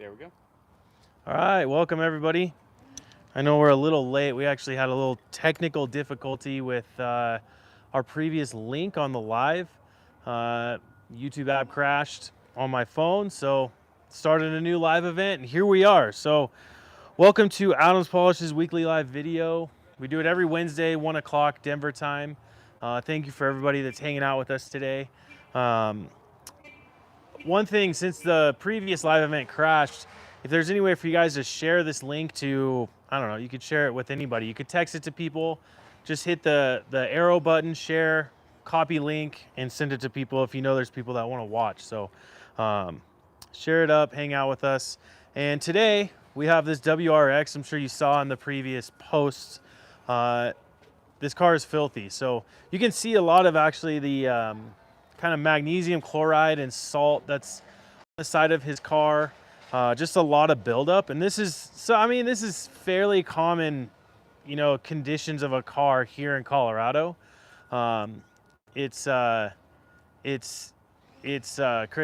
There we go. All right, welcome everybody. I know we're a little late. We actually had a little technical difficulty with our previous link on the live. YouTube app crashed on my phone, so started a new live event, and here we are. So welcome to Adams Polish's weekly live video. We do it every Wednesday, 1 o'clock Denver time. Thank you for everybody that's hanging out with us today. One thing, since the previous live event crashed, if there's any way for you guys to share this link to, I don't know, you could share it with anybody. You could text it to people, just hit the arrow button, share, copy link, and send it to people if you know there's people that want to watch. So share it up, hang out with us. And today we have this WRX. I'm sure you saw in the previous posts. This car is filthy. So you can see a lot of actually the kind of magnesium chloride and salt that's on the side of his car. Just a lot of buildup, and this is this is fairly common, you know, conditions of a car here in Colorado. It's Chris,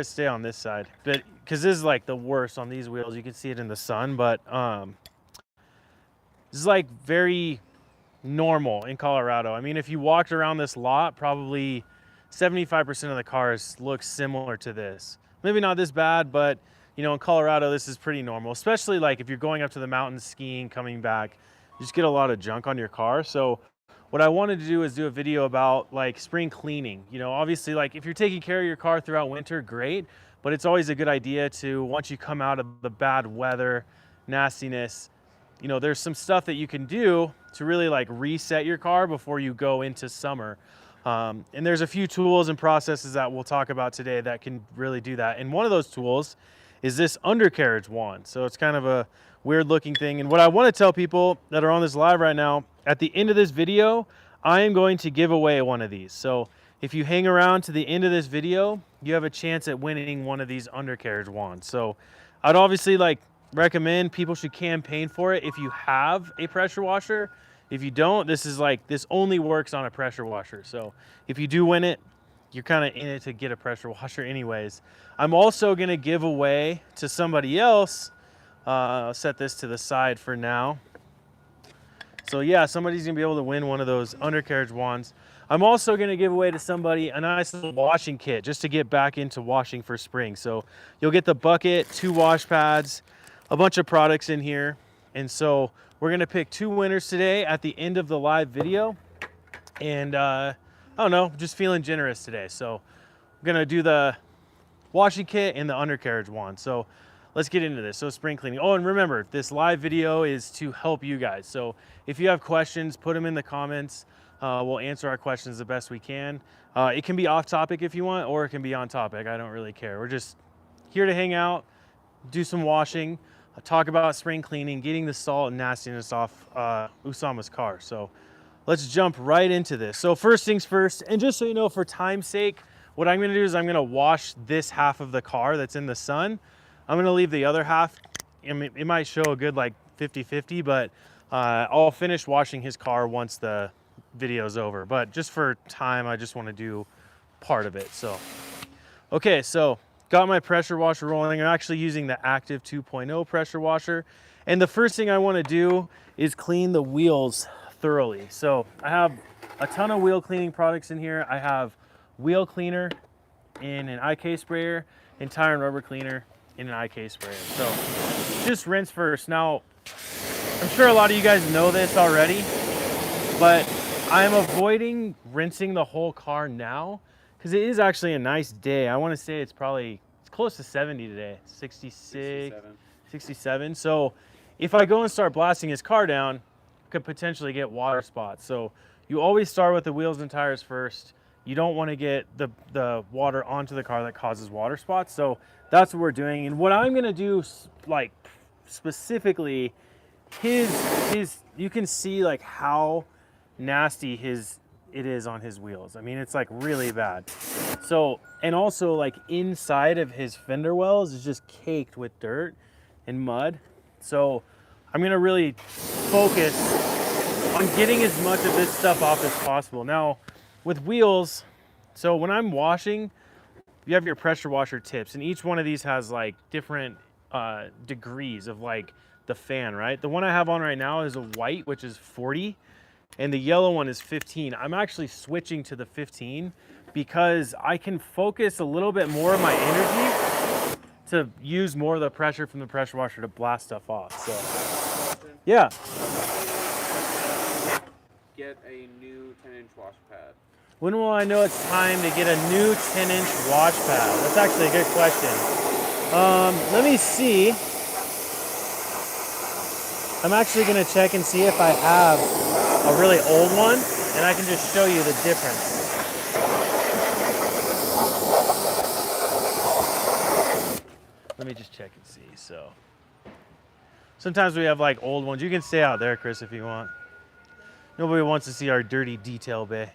stay on this side, but because this is like the worst on these wheels. You can see it in the sun, but this is like very normal in Colorado. I mean, if you walked around this lot, probably 75% of the cars look similar to this. Maybe not this bad, but you know, in Colorado, this is pretty normal, especially like if you're going up to the mountains skiing, coming back, you just get a lot of junk on your car. So what I wanted to do is do a video about like spring cleaning. You know, obviously like if you're taking care of your car throughout winter, great, but it's always a good idea to, once you come out of the bad weather, nastiness, you know, there's some stuff that you can do to really like reset your car before you go into summer. And there's a few tools and processes that we'll talk about today that can really do that. And one of those tools is this undercarriage wand. So it's kind of a weird looking thing. And what I want to tell people that are on this live right now, at the end of this video, I am going to give away one of these. So if you hang around to the end of this video, you have a chance at winning one of these undercarriage wands. So I'd obviously like recommend people should campaign for it if you have a pressure washer. If you don't, this only works on a pressure washer. So if you do win it, you're kind of in it to get a pressure washer anyways. I'm also going to give away to somebody else. I'll set this to the side for now. So yeah, somebody's going to be able to win one of those undercarriage wands. I'm also going to give away to somebody a nice little washing kit just to get back into washing for spring. So you'll get the bucket, 2 wash pads, a bunch of products in here. And so we're going to pick 2 winners today at the end of the live video. And I don't know, just feeling generous today. So I'm going to do the washing kit and the undercarriage wand. So let's get into this. So spring cleaning. Oh, and remember, this live video is to help you guys. So if you have questions, put them in the comments. We'll answer our questions the best we can. It can be off topic if you want, or it can be on topic. I don't really care. We're just here to hang out, do some washing, talk about spring cleaning, getting the salt and nastiness off Usama's car. So let's jump right into this. So first things first, and just so you know, for time's sake, what I'm gonna do is I'm gonna wash this half of the car that's in the sun. I'm gonna leave the other half. I mean, it might show a good like 50-50, but I'll finish washing his car once the video's over. But just for time, I just wanna do part of it. So, okay, so got my pressure washer rolling. I'm actually using the Active 2.0 pressure washer. And the first thing I wanna do is clean the wheels thoroughly. So I have a ton of wheel cleaning products in here. I have wheel cleaner in an IK sprayer and tire and rubber cleaner in an IK sprayer. So just rinse first. Now, I'm sure a lot of you guys know this already, but I'm avoiding rinsing the whole car now because it is actually a nice day. I want to say it's close to 70 today, 66, 67. So if I go and start blasting his car down, I could potentially get water spots. So you always start with the wheels and tires first. You don't want to get the water onto the car that causes water spots. So that's what we're doing. And what I'm going to do, like specifically, you can see like how nasty it is on his wheels. I mean, it's like really bad. So, and also like inside of his fender wells is just caked with dirt and mud. So I'm gonna really focus on getting as much of this stuff off as possible. Now with wheels, so when I'm washing, you have your pressure washer tips, and each one of these has like different degrees of like the fan, right? The one I have on right now is a white, which is 40, and the yellow one is 15. I'm actually switching to the 15 because I can focus a little bit more of my energy to use more of the pressure from the pressure washer to blast stuff off. So, yeah. Get a new 10-inch wash pad. When will I know it's time to get a new 10-inch wash pad? That's actually a good question. Let me see. I'm actually gonna check and see if I have a really old one, and I can just show you the difference. Let me just check and see. So sometimes we have like old ones. You can stay out there, Chris, if you want. Nobody wants to see our dirty detail bay.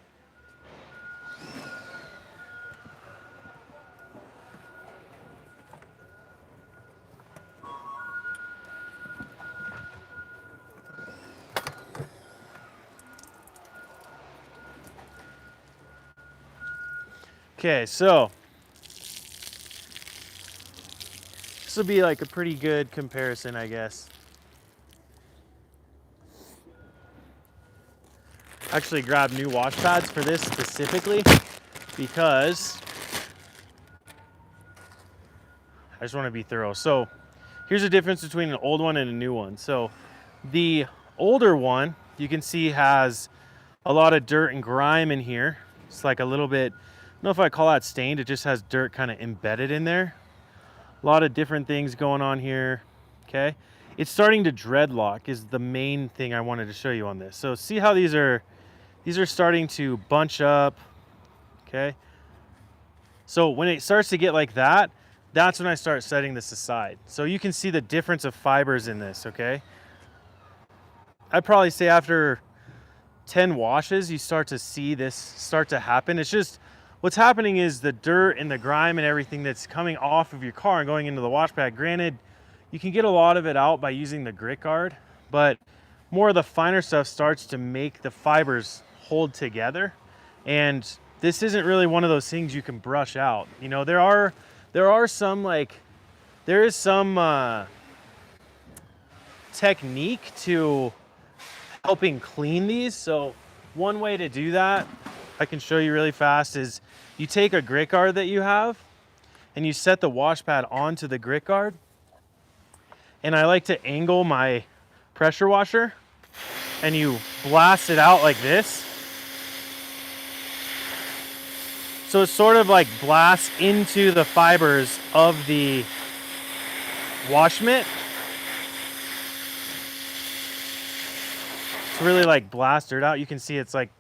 Okay, so this will be like a pretty good comparison, I guess. Actually grabbed new wash pads for this specifically because I just want to be thorough. So here's the difference between an old one and a new one. So the older one, you can see, has a lot of dirt and grime in here. It's like a little bit, I don't know if I call that stained, it just has dirt kind of embedded in there. A lot of different things going on here, okay? It's starting to dreadlock is the main thing I wanted to show you on this. So see how these are starting to bunch up, okay? So when it starts to get like that, that's when I start setting this aside. So you can see the difference of fibers in this, okay? I'd probably say after 10 washes, you start to see this start to happen. It's just, what's happening is the dirt and the grime and everything that's coming off of your car and going into the wash pad. Granted, you can get a lot of it out by using the grit guard, but more of the finer stuff starts to make the fibers hold together. And this isn't really one of those things you can brush out. You know, there are some, like, there is some technique to helping clean these. So one way to do that, I can show you really fast, is you take a grit guard that you have and you set the wash pad onto the grit guard. And I like to angle my pressure washer and you blast it out like this. So it sort of like blasts into the fibers of the wash mitt. To really like blast dirt out. You can see it's like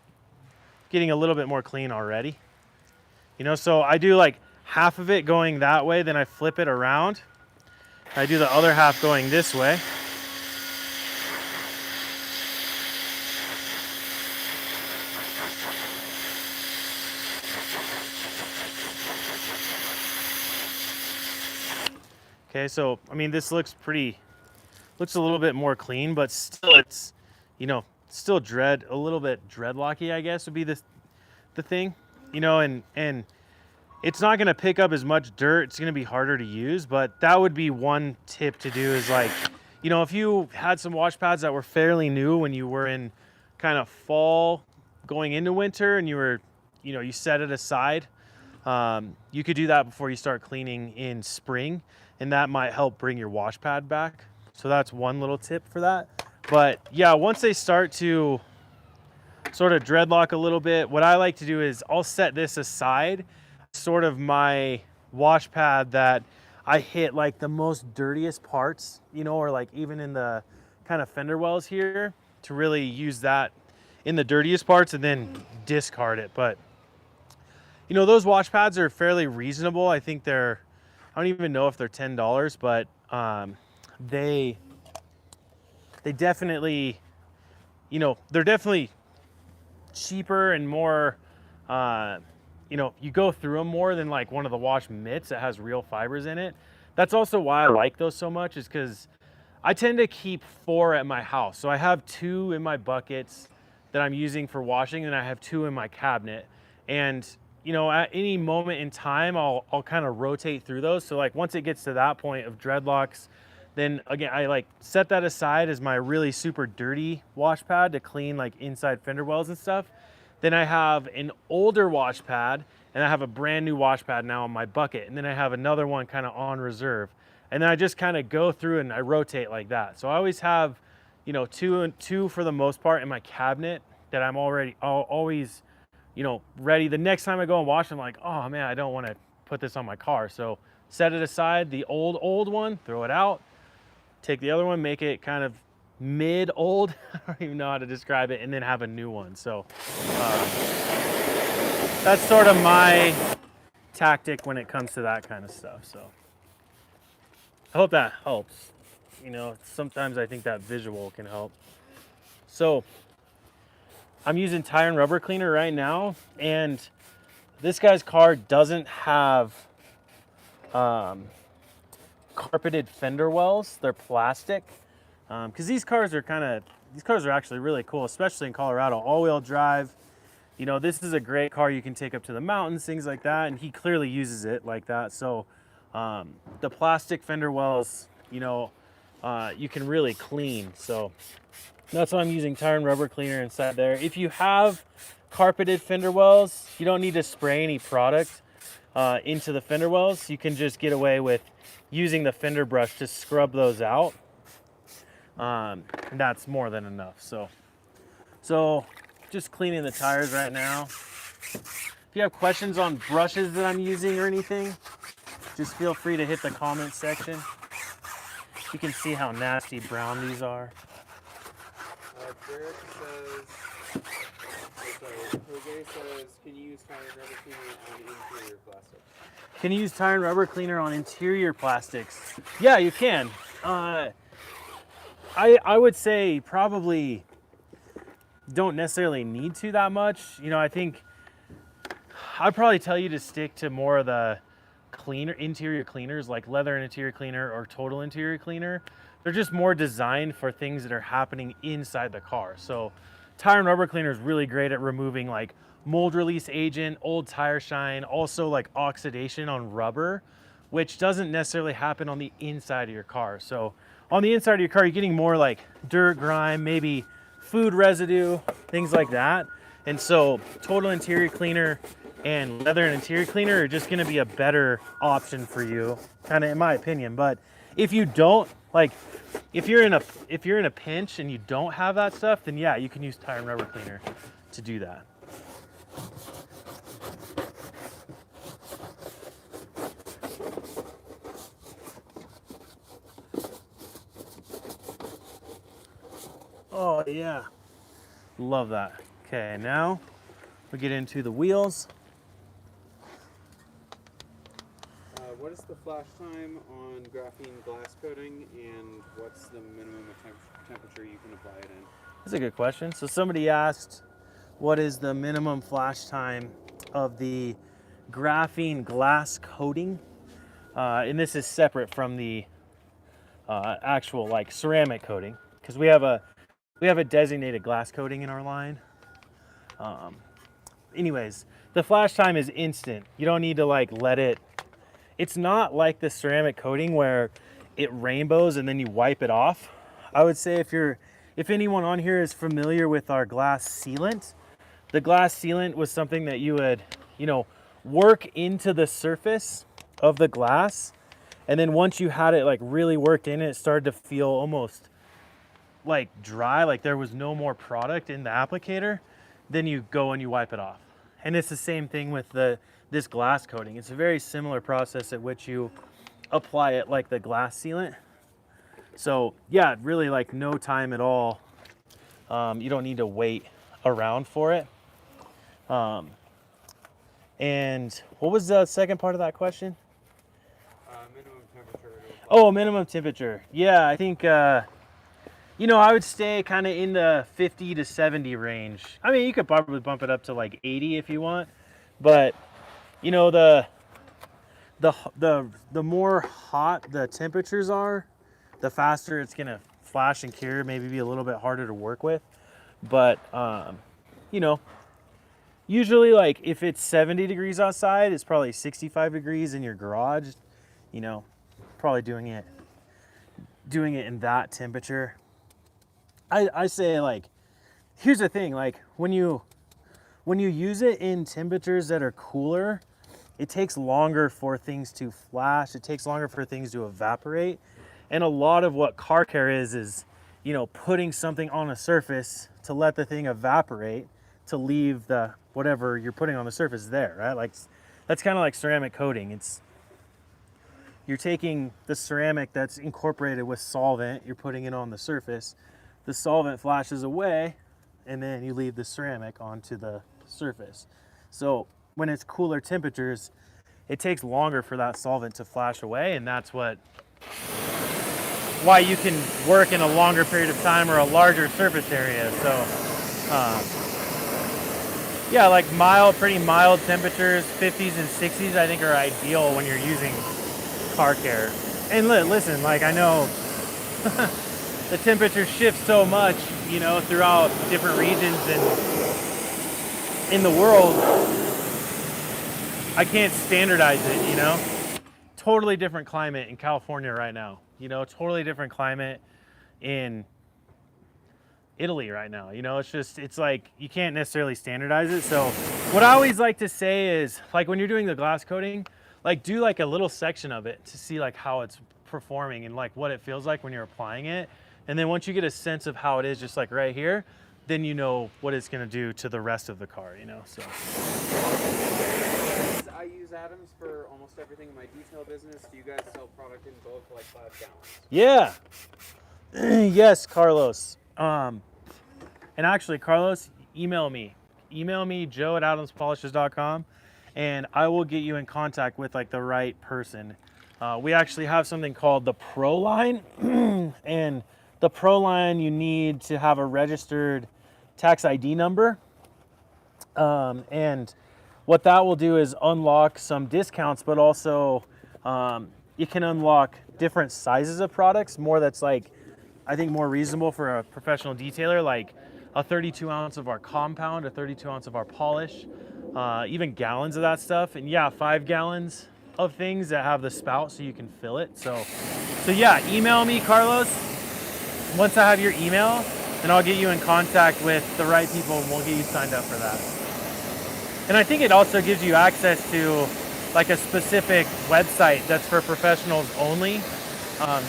getting a little bit more clean already. You know, so I do like half of it going that way, then I flip it around. I do the other half going this way. Okay, so I mean, this looks a little bit more clean, but still it's, you know, still a little bit dreadlocky, I guess would be the thing, you know, and it's not going to pick up as much dirt. It's going to be harder to use, but that would be one tip to do, is like, you know, if you had some wash pads that were fairly new when you were in kind of fall going into winter and you were, you know, you set it aside, you could do that before you start cleaning in spring, and that might help bring your wash pad back. So that's one little tip for that. But yeah, once they start to sort of dreadlock a little bit, what I like to do is I'll set this aside, sort of my wash pad that I hit like the most dirtiest parts, you know, or like even in the kind of fender wells here, to really use that in the dirtiest parts and then discard it. But you know, those wash pads are fairly reasonable. I think I don't even know if they're $10, but they definitely, you know, they're definitely cheaper and more, you know, you go through them more than like one of the wash mitts that has real fibers in it. That's also why I like those so much, is because I tend to keep 4 at my house. So I have 2 in my buckets that I'm using for washing, and I have 2 in my cabinet. And you know, at any moment in time, I'll kind of rotate through those. So like once it gets to that point of dreadlocks, then again, I like set that aside as my really super dirty wash pad to clean like inside fender wells and stuff. Then I have an older wash pad, and I have a brand new wash pad now in my bucket. And then I have another one kind of on reserve. And then I just kind of go through and I rotate like that. So I always have, you know, two for the most part in my cabinet that I'm always, you know, ready. The next time I go and wash, I'm like, oh man, I don't want to put this on my car. So set it aside, the old one, throw it out, take the other one, make it kind of mid-old, I don't even know how to describe it, and then have a new one. So that's sort of my tactic when it comes to that kind of stuff. So I hope that helps. You know, sometimes I think that visual can help. So I'm using tire and rubber cleaner right now, and this guy's car doesn't have carpeted fender wells. They're plastic. Because these cars are actually really cool, especially in Colorado. All-wheel drive. You know, this is a great car you can take up to the mountains, things like that, and he clearly uses it like that. So the plastic fender wells, you know, you can really clean. So that's why I'm using tire and rubber cleaner inside there. If you have carpeted fender wells, you don't need to spray any product into the fender wells. You can just get away with using the fender brush to scrub those out. And that's more than enough. So just cleaning the tires right now. If you have questions on brushes that I'm using or anything, just feel free to hit the comment section. You can see how nasty brown these are. Derek says, Jose says, can you use tire and rubber cleaner on interior plastics? Can you use tire and rubber cleaner on interior plastics? Yeah, you can. I would say probably don't necessarily need to that much. You know, I think I'd probably tell you to stick to more of the interior cleaners like leather and interior cleaner or total interior cleaner. They're just more designed for things that are happening inside the car. So tire and rubber cleaner is really great at removing like mold release agent, old tire shine, also like oxidation on rubber, which doesn't necessarily happen on the inside of your car. So on the inside of your car, you're getting more like dirt, grime, maybe food residue, things like that. And so total interior cleaner and leather and interior cleaner are just gonna be a better option for you, kind of in my opinion. But if you don't, like if you're in a pinch and you don't have that stuff, then yeah, you can use tire and rubber cleaner to do that. Oh yeah, love that. Okay, now we get into the wheels. What is the flash time on graphene glass coating, and what's the minimum temperature you can apply it in? That's a good question. So somebody asked, what is the minimum flash time of the graphene glass coating? And this is separate from the actual like ceramic coating, because we have a designated glass coating in our line. Anyways, the flash time is instant. You don't need to like let it. It's not like the ceramic coating where it rainbows and then you wipe it off. I would say if anyone on here is familiar with our glass sealant, the glass sealant was something that you would, you know, work into the surface of the glass. And then once you had it like really worked in, it started to feel almost like dry, like there was no more product in the applicator, then you go and you wipe it off. And it's the same thing with this glass coating. It's a very similar process at which you apply it like the glass sealant. So yeah, really like no time at all. You don't need to wait around for it. And what was the second part of that question? Minimum temperature. Oh, minimum temperature. Yeah, I think, you know, I would stay kind of in the 50 to 70 range. I mean, you could probably bump it up to like 80 if you want, but you know, the more hot the temperatures are, the faster it's gonna flash and cure, maybe be a little bit harder to work with. But you know, Usually, like if it's 70 degrees outside, it's probably 65 degrees in your garage. You know, probably doing it in that temperature. I say, like, here's the thing, like when you use it in temperatures that are cooler, it takes longer for things to flash. It takes longer for things to evaporate. And a lot of what car care is, you know, putting something on a surface to let the thing evaporate, to leave the whatever you're putting on the surface there, right? Like that's kind of like ceramic coating. You're taking the ceramic that's incorporated with solvent, you're putting it on the surface. The solvent flashes away, and then you leave the ceramic onto the surface. So when it's cooler temperatures, it takes longer for that solvent to flash away, and that's why you can work in a longer period of time or a larger surface area. So yeah, like pretty mild temperatures, 50s and 60s, I think are ideal when you're using car care. And listen, like I know the temperature shifts so much, you know, throughout different regions and in the world. I can't standardize it, you know. Totally different climate in California right now, you know, totally different climate in Italy right now. You know, it's like you can't necessarily standardize it. So what I always like to say is, like, when you're doing the glass coating, like do like a little section of it to see like how it's performing and like what it feels like when you're applying it. And then once you get a sense of how it is, just like right here, then you know what it's going to do to the rest of the car, you know. So I use Adams for almost everything in my detail business. Do you guys sell product in bulk, like 5 gallons? yeah. Yes, Carlos. And actually, Carlos, email me, joe@adamspolishes.com, and I will get you in contact with like the right person. We actually have something called the Pro Line, and the Pro Line, you need to have a registered tax ID number, and what that will do is unlock some discounts, but also you can unlock different sizes of products, more that's like, I think, more reasonable for a professional detailer, like a 32 ounce of our compound, a 32 ounce of our polish, even gallons of that stuff. And yeah, 5 gallons of things that have the spout so you can fill it. So yeah, email me, Carlos. Once I have your email, then I'll get you in contact with the right people and we'll get you signed up for that. And I think it also gives you access to like a specific website that's for professionals only.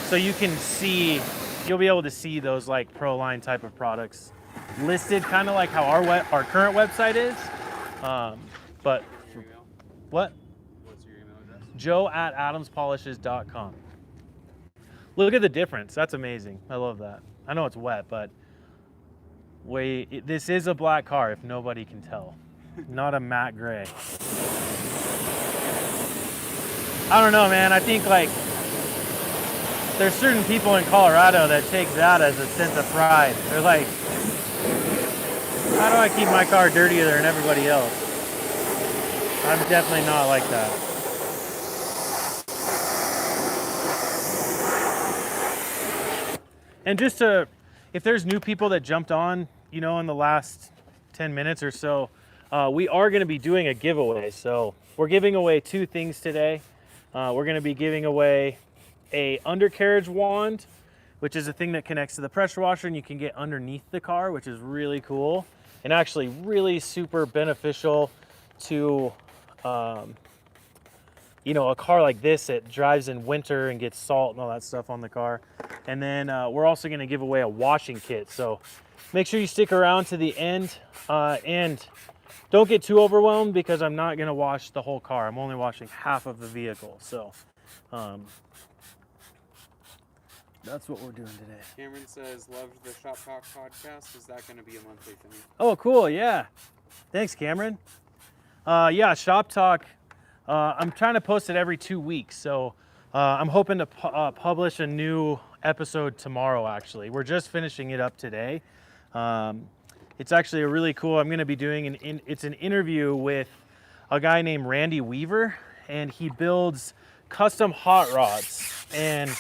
So you can see, you'll be able to see those like Pro Line type of products listed, kind of like how our current website is. But Your email? what? What's your email address? joe@adamspolishes.com. Look at the difference. That's amazing. I love that. I know it's wet, but this is a black car if nobody can tell. Not a matte gray. I don't know, man. I think like there's certain people in Colorado that take that as a sense of pride. They're like, how do I keep my car dirtier than everybody else? I'm definitely not like that. And just to, if there's new people that jumped on, you know, in the last 10 minutes or so, we are going to be doing a giveaway. So we're giving away 2 things today. We're going to be giving away a undercarriage wand, which is a thing that connects to the pressure washer and you can get underneath the car, which is really cool and actually really super beneficial to, you know, a car like this that drives in winter and gets salt and all that stuff on the car. And then we're also going to give away a washing kit. So make sure you stick around to the end and don't get too overwhelmed because I'm not going to wash the whole car. I'm only washing half of the vehicle. So that's what we're doing today. Cameron says, loved the Shop Talk podcast. Is that going to be a monthly thing? Oh, cool. Yeah. Thanks, Cameron. Yeah, Shop Talk. I'm trying to post it every 2 weeks. So I'm hoping to publish a new episode tomorrow, actually. We're just finishing it up today. It's actually a really cool, I'm going to be doing it's an interview with a guy named Randy Weaver, and he builds custom hot rods. And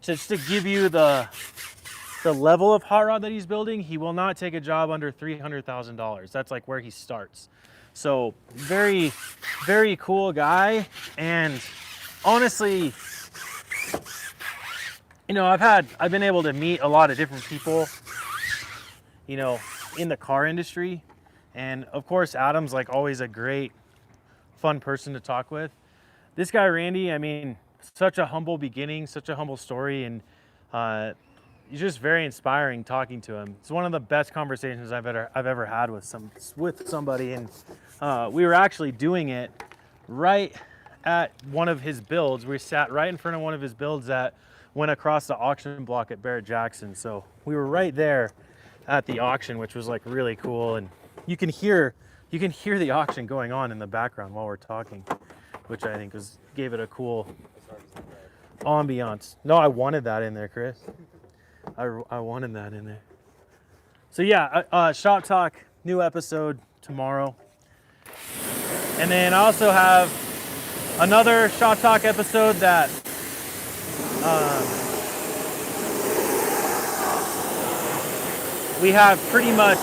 just to give you the the level of hot rod that he's building, he will not take a job under $300,000. That's like where he starts. So very, very cool guy. And honestly, you know, I've been able to meet a lot of different people, you know, in the car industry. And of course, Adam's like always a great, fun person to talk with. This guy, Randy, I mean, such a humble beginning, such a humble story. And he's just very inspiring talking to him. It's one of the best conversations I've ever had with somebody. And we were actually doing it right at one of his builds. We sat right in front of one of his builds that went across the auction block at Barrett-Jackson. So we were right there at the auction, which was like really cool. And you can hear the auction going on in the background while we're talking, which I think gave it a cool ambiance. No, I wanted that in there, Chris. I wanted that in there. So yeah, Shop Talk, new episode tomorrow. And then I also have another Shop Talk episode that we have pretty much,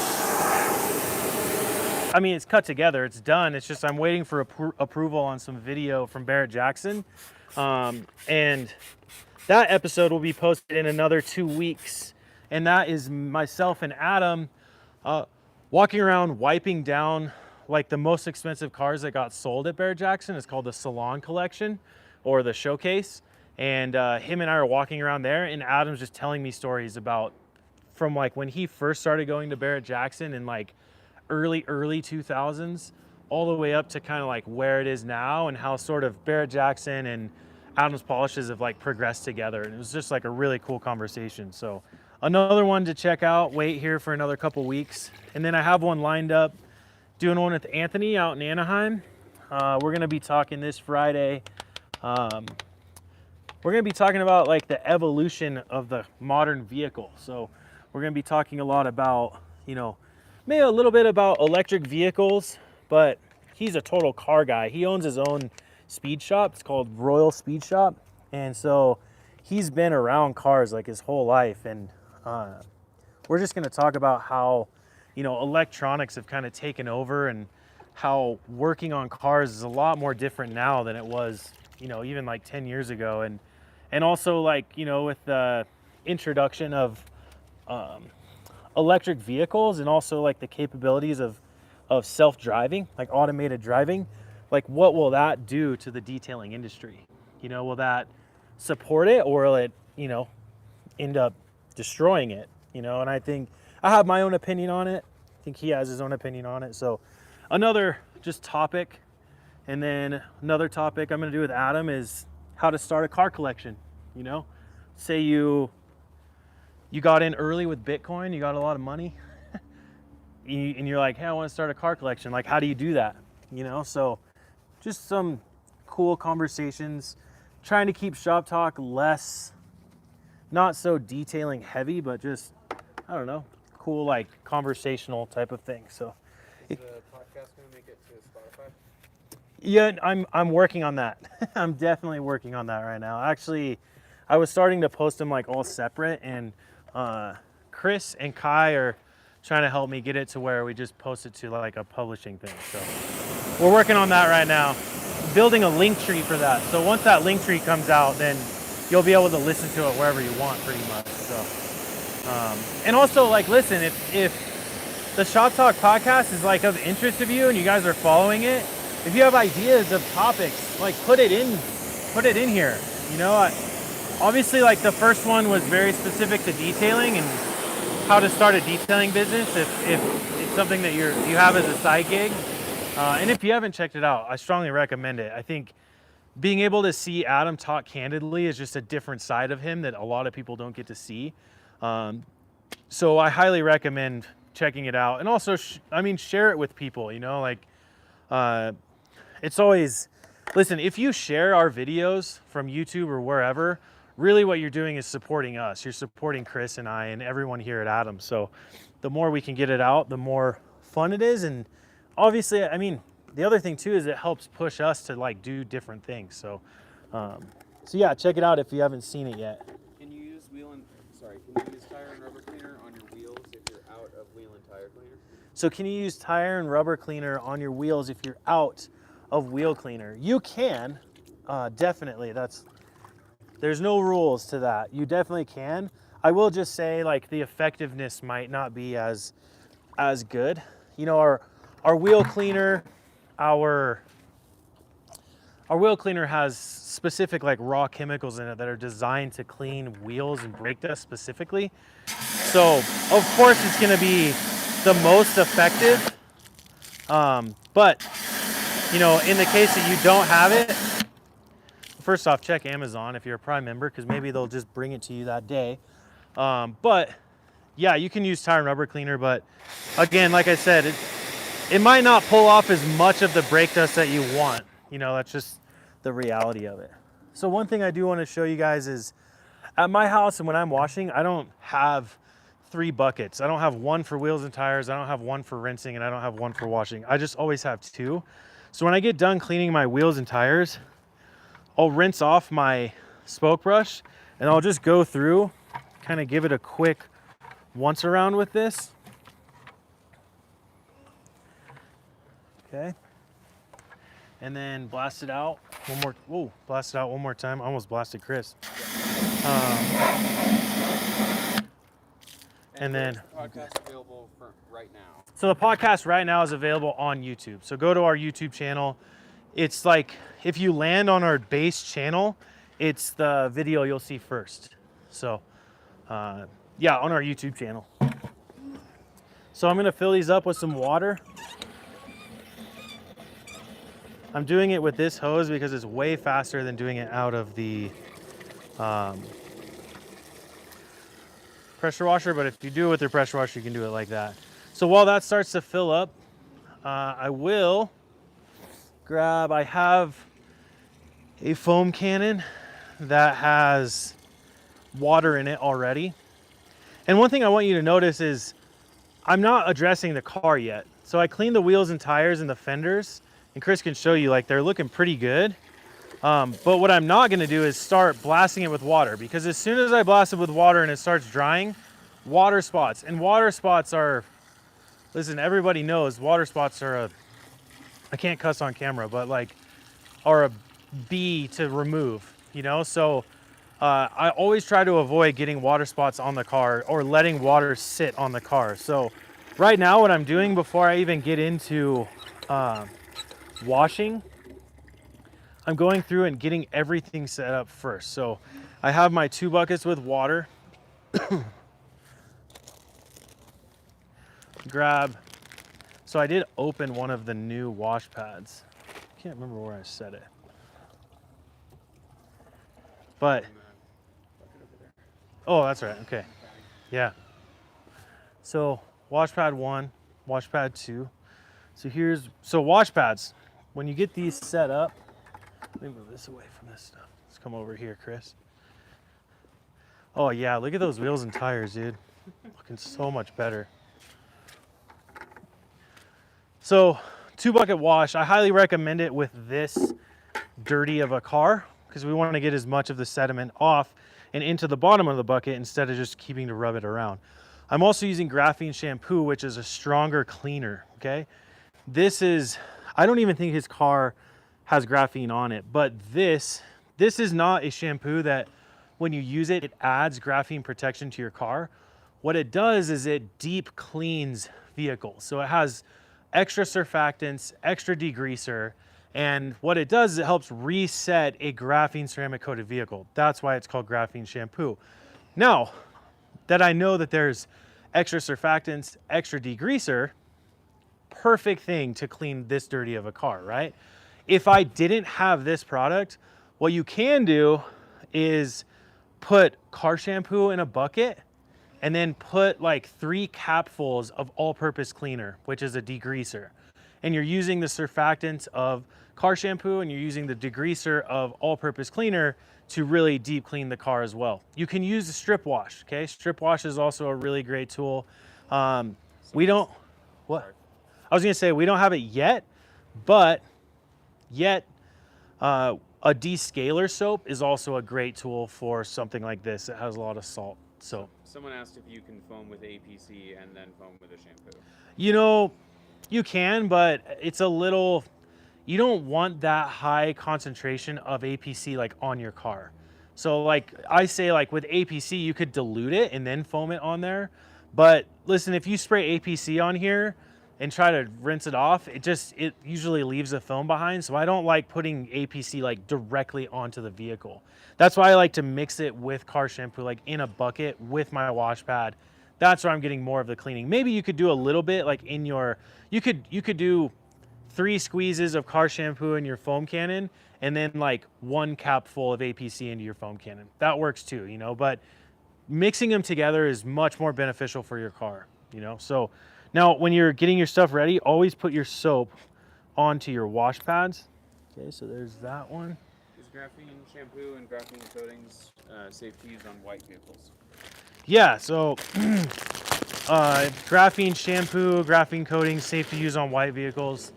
I mean, it's cut together, it's done. It's just I'm waiting for approval on some video from Barrett-Jackson. And that episode will be posted in another 2 weeks. And that is myself and Adam walking around wiping down like the most expensive cars that got sold at Barrett-Jackson. It's called the Salon Collection or the Showcase. And him and I are walking around there, and Adam's just telling me stories about from like when he first started going to Barrett-Jackson in like early 2000s all the way up to kind of like where it is now, and how sort of Barrett-Jackson and Adam's Polishes have like progressed together. And it was just like a really cool conversation. So another one to check out. Wait here for another couple weeks. And then I have one lined up, doing one with Anthony out in Anaheim. We're going to be talking this Friday. We're going to be talking about like the evolution of the modern vehicle. So we're going to be talking a lot about, you know, maybe a little bit about electric vehicles, but he's a total car guy. He owns his own speed shop. It's called Royal Speed Shop. And so he's been around cars like his whole life. And we're just going to talk about how, you know, electronics have kind of taken over, and how working on cars is a lot more different now than it was, you know, even like 10 years ago. And also like, you know, with the introduction of electric vehicles, and also like the capabilities of self-driving, like automated driving, like what will that do to the detailing industry? You know, will that support it, or will it, you know, end up destroying it? You know, and I think I have my own opinion on it. I think he has his own opinion on it. So another just topic. And then another topic I'm going to do with Adam is how to start a car collection. You know, say you got in early with Bitcoin, you got a lot of money, and you're like, hey, I want to start a car collection. Like, how do you do that? You know, so just some cool conversations, trying to keep Shop Talk less, not so detailing heavy, but just, I don't know, cool, like conversational type of thing. So Is the podcast going to make it to Spotify? yeah, I'm working on that. I'm definitely working on that right now. Actually, I was starting to post them like all separate, and Chris and Kai are trying to help me get it to where we just post it to like a publishing thing. So we're working on that right now, building a link tree for that. So once that link tree comes out, then you'll be able to listen to it wherever you want, pretty much. So, and also like, listen, if the Shop Talk podcast is like of interest of you and you guys are following it, if you have ideas of topics, like put it in here. You know, obviously like the first one was very specific to detailing and how to start a detailing business if it's something that you have as a side gig. And if you haven't checked it out, I strongly recommend it. I think being able to see Adam talk candidly is just a different side of him that a lot of people don't get to see. So I highly recommend checking it out. And also, share it with people, you know, like, it's always, listen, if you share our videos from YouTube or wherever, really what you're doing is supporting us. You're supporting Chris and I and everyone here at Adam. So the more we can get it out, the more fun it is. And obviously, I mean, the other thing too is it helps push us to like do different things. So, so yeah, check it out if you haven't seen it yet. Can you use wheel and Sorry, can you use tire and rubber cleaner on your wheels if you're out of wheel and tire cleaner? So can you use tire and rubber cleaner on your wheels if you're out of wheel cleaner? You can, definitely. There's no rules to that. You definitely can. I will just say, like, the effectiveness might not be as good. You know, our wheel cleaner, our wheel cleaner has specific like raw chemicals in it that are designed to clean wheels and brake dust specifically. So of course it's going to be the most effective. But you know, in the case that you don't have it, first off, check Amazon if you're a Prime member, because maybe they'll just bring it to you that day. But yeah, you can use tire and rubber cleaner, but again, like I said, it might not pull off as much of the brake dust that you want. You know, that's just the reality of it. So one thing I do want to show you guys is at my house and when I'm washing, I don't have 3 buckets. I don't have one for wheels and tires. I don't have one for rinsing, and I don't have one for washing. I just always have 2. So when I get done cleaning my wheels and tires, I'll rinse off my spoke brush and I'll just go through, kind of give it a quick once around with this. Okay. And then blast it out one more. Whoa, blast it out one more time. I almost blasted Chris. And then the podcast available for right now. So the podcast right now is available on YouTube. So go to our YouTube channel. It's like if you land on our base channel, it's the video you'll see first. So yeah, on our YouTube channel. So I'm gonna fill these up with some water. I'm doing it with this hose because it's way faster than doing it out of the pressure washer, but if you do it with your pressure washer, you can do it like that. So while that starts to fill up, I will grab, I have a foam cannon that has water in it already. And one thing I want you to notice is I'm not addressing the car yet. So I cleaned the wheels and tires and the fenders, and Chris can show you, like, they're looking pretty good. But what I'm not gonna do is start blasting it with water, because as soon as I blast it with water and it starts drying, water spots are, listen, everybody knows water spots are I can't cuss on camera, but like, are a B to remove, you know? So I always try to avoid getting water spots on the car or letting water sit on the car. So right now what I'm doing before I even get into washing, I'm going through and getting everything set up first. So I have my 2 buckets with water. So I did open one of the new wash pads. Can't remember where I set it. But, oh, that's right, okay. Yeah. So wash pad 1, wash pad 2. So wash pads, when you get these set up, let me move this away from this stuff. Let's come over here, Chris. Oh yeah, look at those wheels and tires, dude. Looking so much better. So 2 bucket wash, I highly recommend it with this dirty of a car, because we want to get as much of the sediment off and into the bottom of the bucket instead of just keeping to rub it around. I'm also using graphene shampoo, which is a stronger cleaner, okay? This is, I don't even think his car has graphene on it, but this is not a shampoo that when you use it, it adds graphene protection to your car. What it does is it deep cleans vehicles. So it has extra surfactants, extra degreaser, and what it does is it helps reset a graphene ceramic coated vehicle. That's why it's called graphene shampoo. Now that I know that there's extra surfactants, extra degreaser, perfect thing to clean this dirty of a car, right? If I didn't have this product, what you can do is put car shampoo in a bucket and then put like 3 capfuls of all-purpose cleaner, which is a degreaser. And you're using the surfactants of car shampoo and you're using the degreaser of all-purpose cleaner to really deep clean the car as well. You can use the strip wash, okay? Strip wash is also a really great tool. We don't, what? I was gonna say, we don't have it yet, but a descaler soap is also a great tool for something like this. It has a lot of salt. So, Someone asked if you can foam with APC and then foam with a shampoo. you know, you can, but it's a little, you don't want that high concentration of APC like on your car. So like I say, like with APC, you could dilute it and then foam it on there. But listen, if you spray APC on here and try to rinse it off, it usually leaves a film behind. So I don't like putting APC like directly onto the vehicle. That's why I like to mix it with car shampoo, like in a bucket with my wash pad. That's where I'm getting more of the cleaning. Maybe you could do a little bit like in your, you could do 3 squeezes of car shampoo in your foam cannon and then like 1 cap full of APC into your foam cannon. That works too, you know, but mixing them together is much more beneficial for your car, you know. So now when you're getting your stuff ready, always put your soap onto your wash pads. Okay, so there's that one. Is graphene shampoo and graphene coatings safe to use on white vehicles? Yeah, so graphene shampoo, graphene coating, safe to use on white vehicles.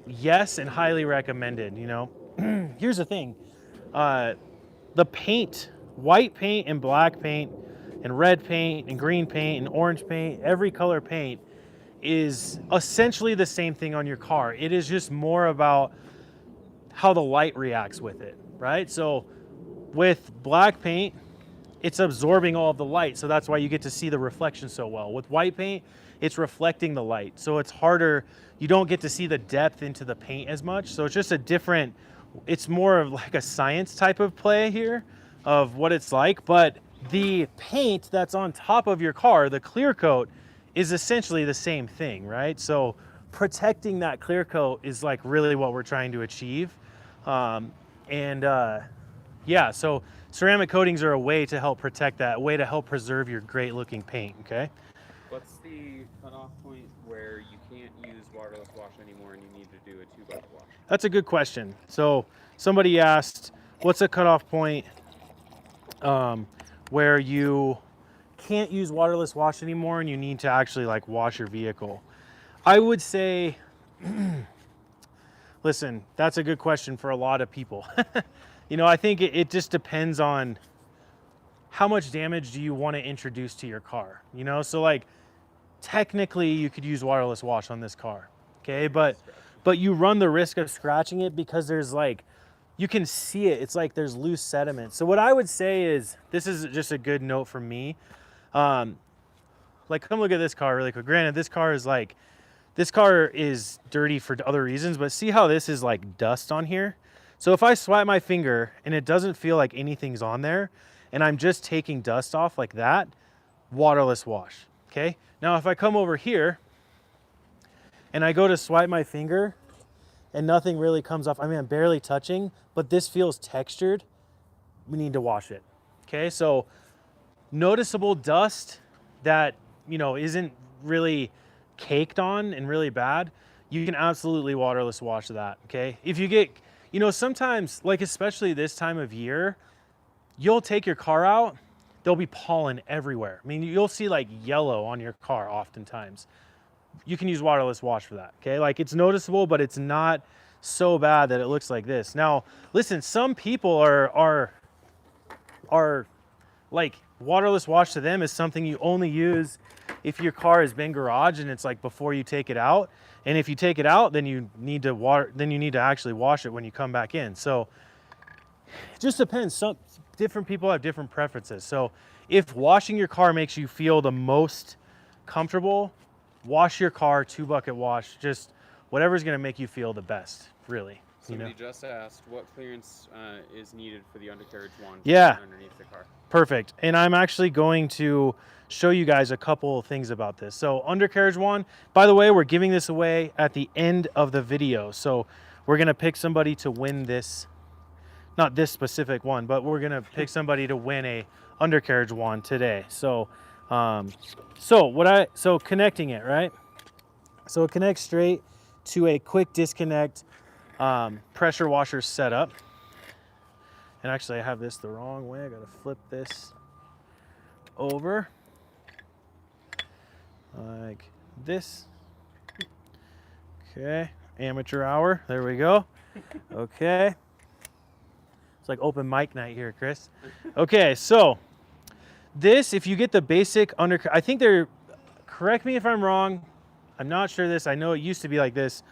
Yes, and highly recommended, you know. Here's the thing. The paint, white paint and black paint and red paint and green paint and orange paint, every color paint is essentially the same thing on your car. It is just more about how the light reacts with it, right? So with black paint, it's absorbing all of the light, so that's why you get to see the reflection so well. With white paint, it's reflecting the light, so it's harder. You don't get to see the depth into the paint as much, so it's just a different, it's more of like a science type of play here of what it's like. But the paint that's on top of your car, the clear coat, is essentially the same thing, right? So protecting that clear coat is like really what we're trying to achieve. Yeah, so ceramic coatings are a way to help protect that, a way to help preserve your great looking paint, okay? What's the cutoff point where you can't use waterless wash anymore and you need to do a 2-bucket wash? That's a good question. So somebody asked, what's a cutoff point where you can't use waterless wash anymore and you need to actually like wash your vehicle? I would say, listen, that's a good question for a lot of people. You know, I think it just depends on how much damage do you want to introduce to your car, you know? So like technically you could use waterless wash on this car, okay? But you run the risk of scratching it because there's like, you can see it. It's like there's loose sediment. So what I would say is, this is just a good note from me. Like come look at this car really quick. Granted, this car is dirty for other reasons, but see how this is like dust on here? So if I swipe my finger and it doesn't feel like anything's on there and I'm just taking dust off like that, waterless wash, okay? Now if I come over here and I go to swipe my finger and nothing really comes off, I mean, I'm barely touching, but this feels textured, we need to wash it, okay? So noticeable dust that, you know, isn't really caked on and really bad, you can absolutely waterless wash that, okay? If you get, you know, sometimes, like especially this time of year, you'll take your car out, there'll be pollen everywhere. I mean, you'll see like yellow on your car oftentimes. You can use waterless wash for that, okay? Like it's noticeable, but it's not so bad that it looks like this. Now, listen, some people are like waterless wash to them is something you only use if your car has been garaged and it's like before you take it out. And if you take it out, then you need to actually wash it when you come back in. So it just depends. Some different people have different preferences. So if washing your car makes you feel the most comfortable, wash your car, 2-bucket wash, just whatever's going to make you feel the best, really. Somebody just asked what clearance is needed for the undercarriage wand underneath the car. Perfect. And I'm actually going to show you guys a couple of things about this. So undercarriage wand, by the way, we're giving this away at the end of the video. So we're going to pick somebody to win this, not this specific one, but we're going to pick somebody to win a undercarriage wand today. So so connecting it, right? So it connects straight to a quick disconnect pressure washer setup. And actually I have this the wrong way. I got to flip this over like this. Okay, amateur hour, there we go. Okay, it's like open mic night here, Chris. Okay, so This, if you get the basic I think they're, correct me if I'm wrong, I'm not sure this, I know it used to be like this.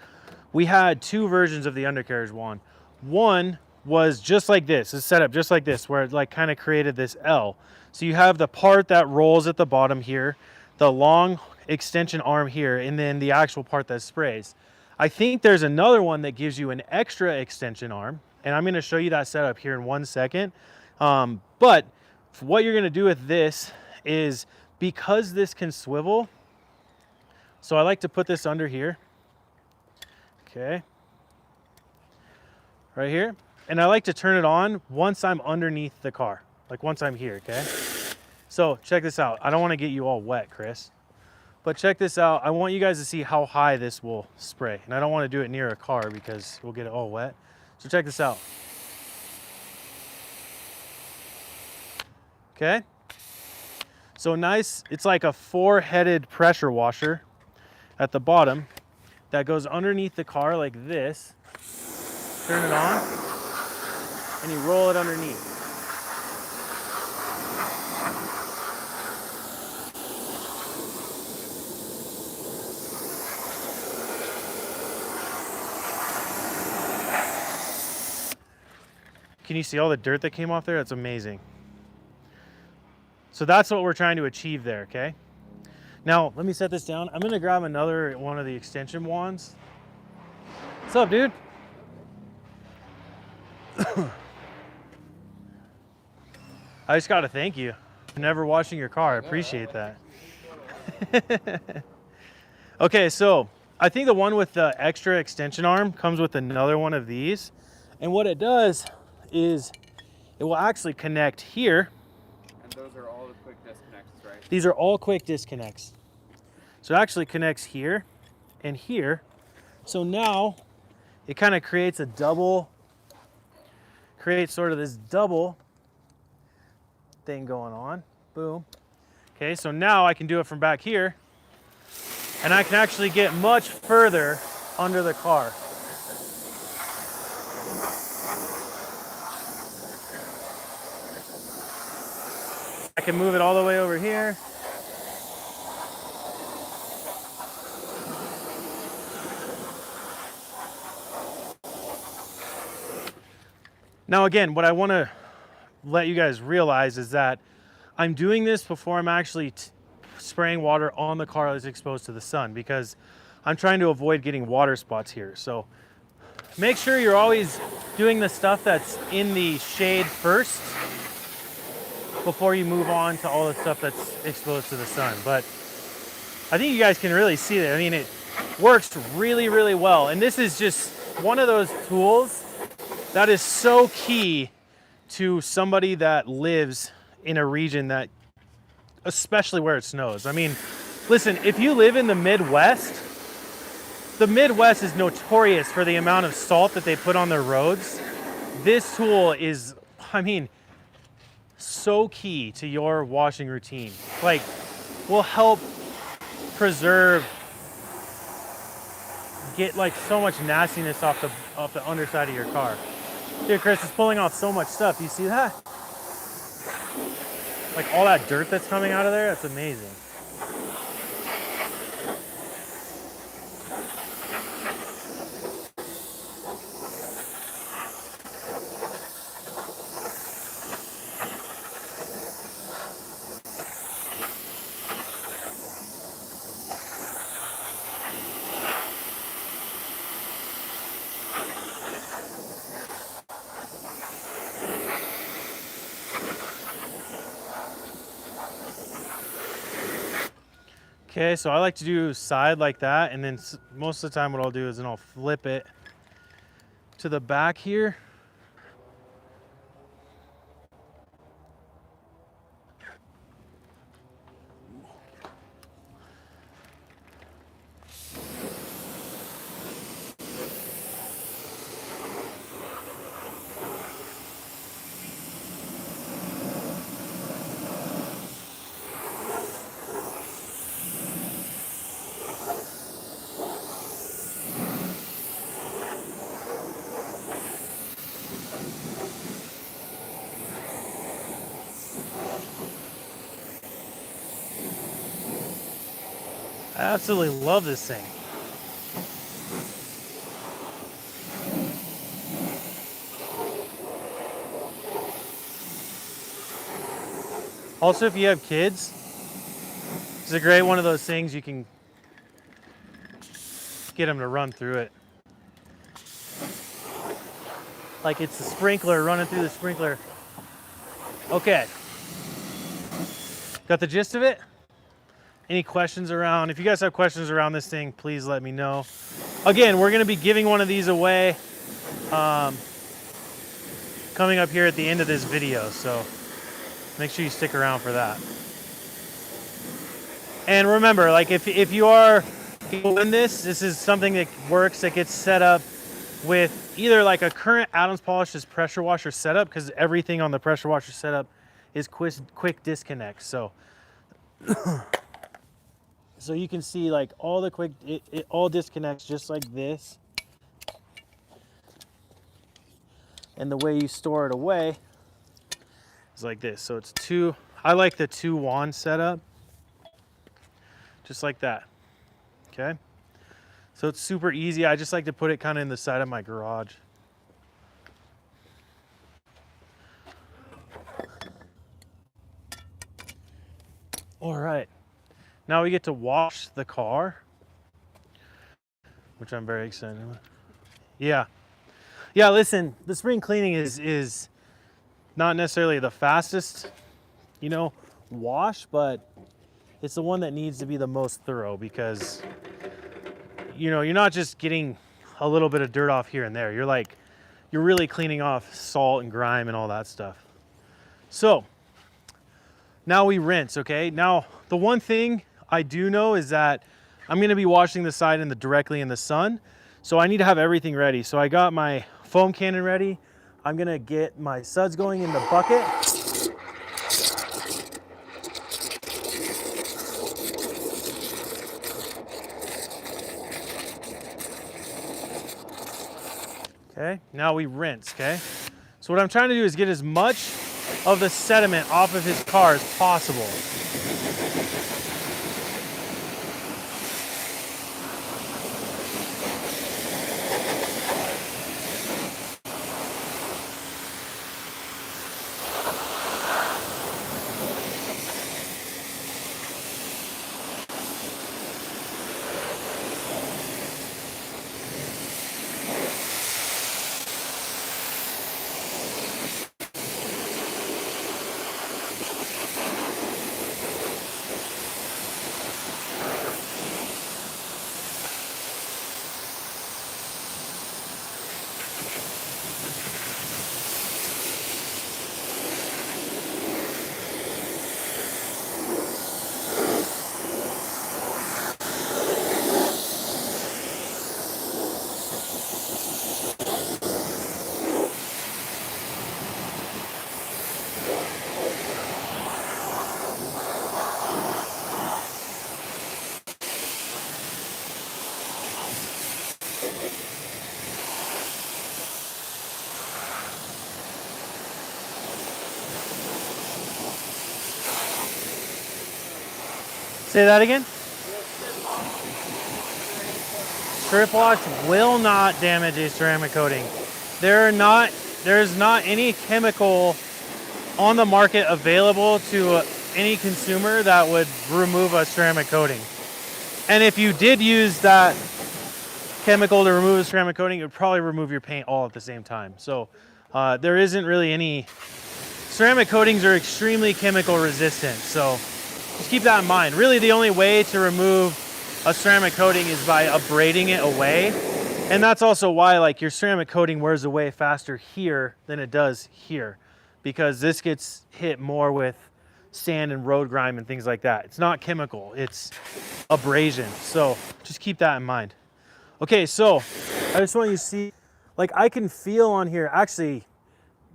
We had two versions of the undercarriage wand. One was just like this, it's set up just like this, where it like kind of created this L. So you have the part that rolls at the bottom here, the long extension arm here, and then the actual part that sprays. I think there's another one that gives you an extra extension arm, and I'm gonna show you that setup here in 1 second. But what you're gonna do with this is, because this can swivel, so I like to put this under here, okay, right here. And I like to turn it on once I'm underneath the car, like once I'm here, okay? So check this out. I don't wanna get you all wet, Chris, but check this out. I want you guys to see how high this will spray. And I don't wanna do it near a car because we'll get it all wet. So check this out. Okay? So nice, it's like a 4-headed pressure washer at the bottom that goes underneath the car like this. Turn it on, and you roll it underneath. Can you see all the dirt that came off there? That's amazing. So that's what we're trying to achieve there, okay? Now, let me set this down. I'm gonna grab another one of the extension wands. What's up, dude? I just gotta thank you for never washing your car. I appreciate that. Okay, so I think the one with the extra extension arm comes with another one of these. And what it does is it will actually connect here. And those are all the quick disconnects, right? These are all quick disconnects. So it actually connects here and here. So now it kind of creates sort of this double thing going on. Boom. Okay, so now I can do it from back here, and I can actually get much further under the car. I can move it all the way over here. Now again, what I want to let you guys realize is that I'm doing this before I'm actually spraying water on the car that's exposed to the sun, because I'm trying to avoid getting water spots here. So make sure you're always doing the stuff that's in the shade first before you move on to all the stuff that's exposed to the sun. But I think you guys can really see that. I mean, it works really, really well. And this is just one of those tools that is so key to somebody that lives in a region that, especially where it snows. I mean, listen, if you live in the Midwest is notorious for the amount of salt that they put on their roads. This tool is, I mean, so key to your washing routine. Like, will help preserve, get like so much nastiness off the underside of your car. Dude, Chris is pulling off so much stuff. You see that? Like all that dirt that's coming out of there, that's amazing. Okay, so I like to do side like that, and then most of the time what I'll do is then I'll flip it to the back here. I absolutely love this thing. Also, if you have kids, it's a great one of those things you can get them to run through it. Like it's the sprinkler running through the sprinkler. Okay. Got the gist of it? Any questions around? If you guys have questions around this thing, please let me know. Again, we're going to be giving one of these away coming up here at the end of this video, so make sure you stick around for that. And remember, like if you are in this is something that works, that gets set up with either like a current Adams Polishes pressure washer setup, because everything on the pressure washer setup is quick disconnect. So so you can see like all the it all disconnects just like this. And the way you store it away is like this. So it's I like the 2 wand setup. Just like that. Okay. So it's super easy. I just like to put it kind of in the side of my garage. All right. Now we get to wash the car, which I'm very excited about. Yeah. Yeah, listen, the spring cleaning is not necessarily the fastest, wash, but it's the one that needs to be the most thorough, because you're not just getting a little bit of dirt off here and there. You're really cleaning off salt and grime and all that stuff. So now we rinse, okay? Now, the one thing I do know is that I'm going to be washing the side directly in the sun. So I need to have everything ready. So I got my foam cannon ready. I'm going to get my suds going in the bucket. Okay, now we rinse, okay? So what I'm trying to do is get as much of the sediment off of his car as possible. Say that again? Strip locks will not damage a ceramic coating. There's not any chemical on the market available to any consumer that would remove a ceramic coating. And if you did use that chemical to remove a ceramic coating, it would probably remove your paint all at the same time. So there isn't really any. Ceramic coatings are extremely chemical resistant, so just keep that in mind. Really, the only way to remove a ceramic coating is by abrading it away. And that's also why like your ceramic coating wears away faster here than it does here, because this gets hit more with sand and road grime and things like that. It's not chemical, it's abrasion. So just keep that in mind. Okay, so I just want you to see, like I can feel on here, actually,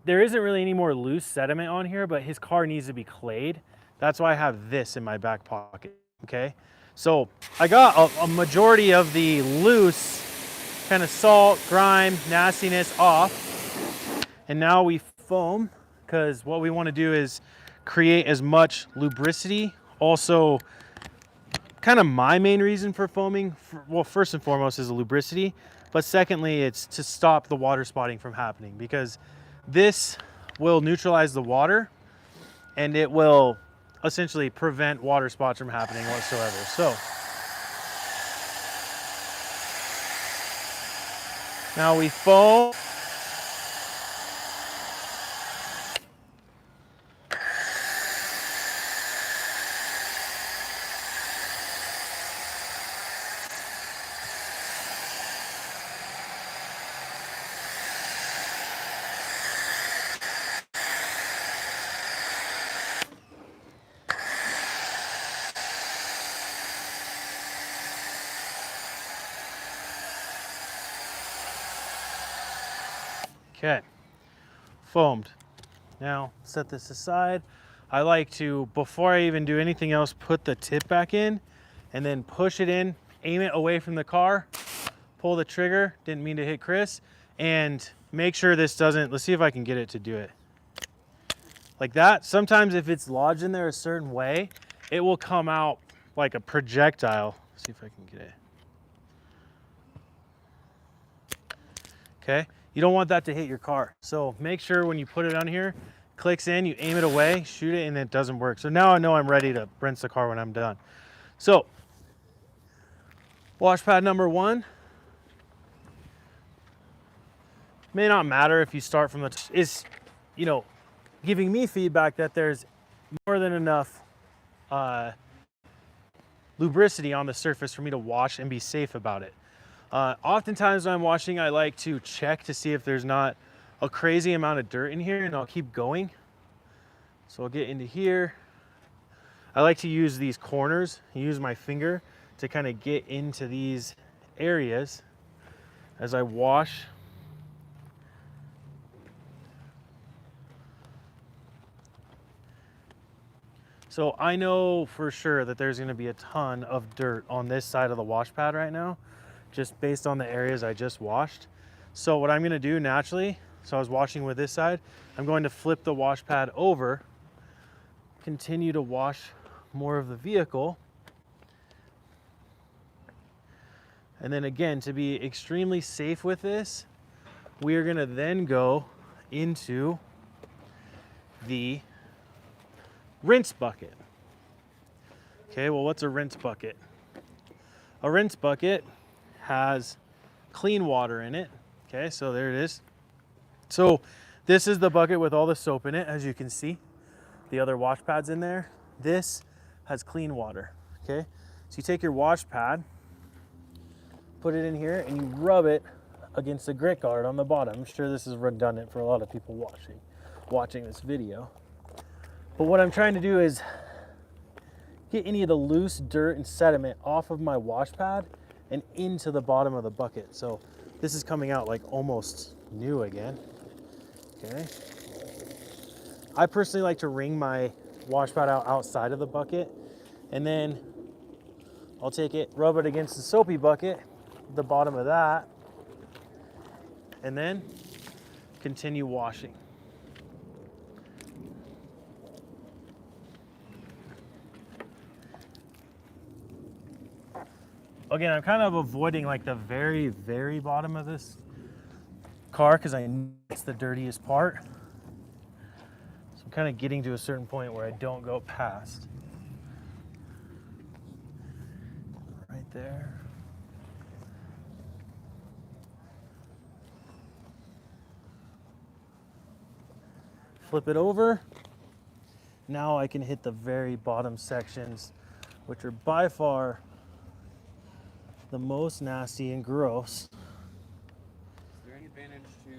there isn't really any more loose sediment on here, but his car needs to be clayed. That's why I have this in my back pocket, okay? So I got a majority of the loose kind of salt, grime, nastiness off. And now we foam, because what we want to do is create as much lubricity, also kind of my main reason for foaming. Well, first and foremost is the lubricity, but secondly, it's to stop the water spotting from happening, because this will neutralize the water and it will essentially prevent water spots from happening whatsoever. So now we foam. Okay, foamed. Now set this aside. I like to, before I even do anything else, put the tip back in and then push it in, aim it away from the car, pull the trigger, didn't mean to hit Chris, and make sure this doesn't, let's see if I can get it to do it. Like that. Sometimes if it's lodged in there a certain way, it will come out like a projectile. Let's see if I can get it. Okay. You don't want that to hit your car. So make sure when you put it on here, clicks in, you aim it away, shoot it, and it doesn't work. So now I know I'm ready to rinse the car when I'm done. So wash pad number 1. May not matter if you start from the, is, you know, giving me feedback that there's more than enough lubricity on the surface for me to wash and be safe about it. Oftentimes when I'm washing, I like to check to see if there's not a crazy amount of dirt in here, and I'll keep going. So I'll get into here. I like to use these corners, use my finger to kind of get into these areas as I wash. So I know for sure that there's going to be a ton of dirt on this side of the wash pad right now, just based on the areas I just washed. So what I'm going to do naturally, so I was washing with this side, I'm going to flip the wash pad over, continue to wash more of the vehicle. And then again, to be extremely safe with this, we are going to then go into the rinse bucket. Okay, well, what's a rinse bucket? A rinse bucket has clean water in it. Okay, so there it is. So this is the bucket with all the soap in it, as you can see. The other wash pads in there. This has clean water. Okay, so you take your wash pad, put it in here, and you rub it against the grit guard on the bottom. I'm sure this is redundant for a lot of people watching this video. But what I'm trying to do is get any of the loose dirt and sediment off of my wash pad and into the bottom of the bucket. So this is coming out like almost new again. Okay. I personally like to wring my wash pad out outside of the bucket, and then I'll take it, rub it against the soapy bucket, the bottom of that, and then continue washing. Again, I'm kind of avoiding like the very, very bottom of this car because I know it's the dirtiest part. So I'm kind of getting to a certain point where I don't go past. Right there. Flip it over. Now I can hit the very bottom sections, which are by far the most nasty and gross. Is there any advantage to